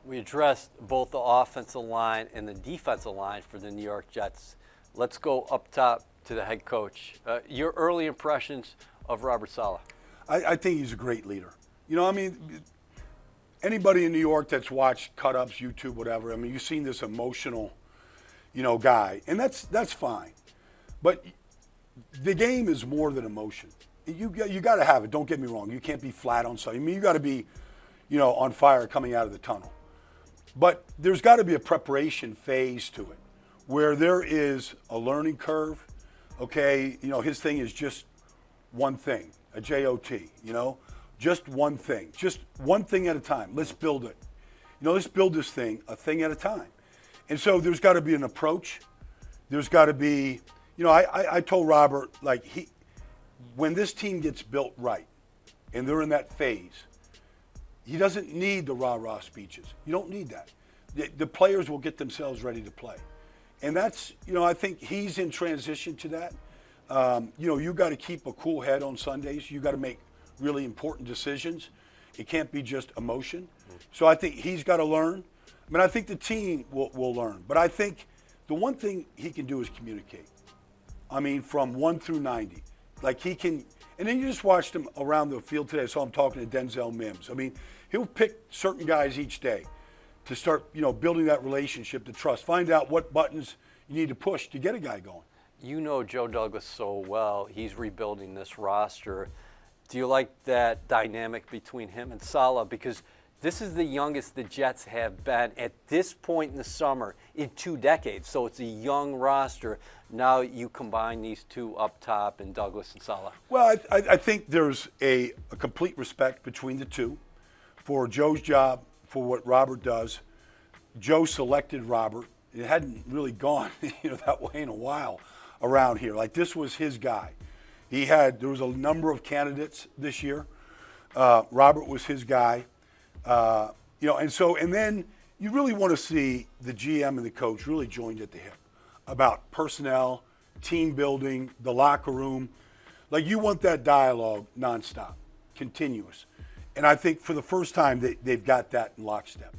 We addressed both the offensive line and the defensive line for the New York Jets. Let's go up top to the head coach. Your early impressions of Robert Saleh? I think he's a great leader. You know, I mean, anybody in New York that's watched cut-ups, YouTube, whatever, I mean, you've seen this emotional, guy, and that's fine. But the game is more than emotion. You got to have it. Don't get me wrong. You can't be flat on something. I mean, you got to be, on fire coming out of the tunnel. But there's got to be a preparation phase to it, where there is a learning curve. Okay, his thing is just one thing, a JOT. Just one thing at a time. Let's build it. Let's build this thing a thing at a time. And so there's got to be an approach. There's got to be, I told Robert, when this team gets built right and they're in that phase, he doesn't need the rah-rah speeches. You don't need that. The players will get themselves ready to play. And that's, I think he's in transition to that. You got to keep a cool head on Sundays. You got to make really important decisions. It can't be just emotion. So I think he's got to learn. I mean, I think the team will learn. But I think the one thing he can do is communicate. I mean, from 1 through 90. He can, and then you just watched him around the field today. I saw him talking to Denzel Mims. I mean, he'll pick certain guys each day to start, building that relationship, the trust. Find out what buttons you need to push to get a guy going. You know Joe Douglas so well. He's rebuilding this roster. Do you like that dynamic between him and Saleh? Because this is the youngest the Jets have been at this point in the summer in 2 decades. So it's a young roster. Now you combine these two up top in Douglas and Saleh. Well, I think there's a complete respect between the two for Joe's job, for what Robert does. Joe selected Robert. It hadn't really gone that way in a while around here. This was his guy. There was a number of candidates this year. Robert was his guy. And then you really want to see the GM and the coach really joined at the hip about personnel, team building, the locker room. You want that dialogue nonstop, continuous. And I think for the first time, they've got that in lockstep.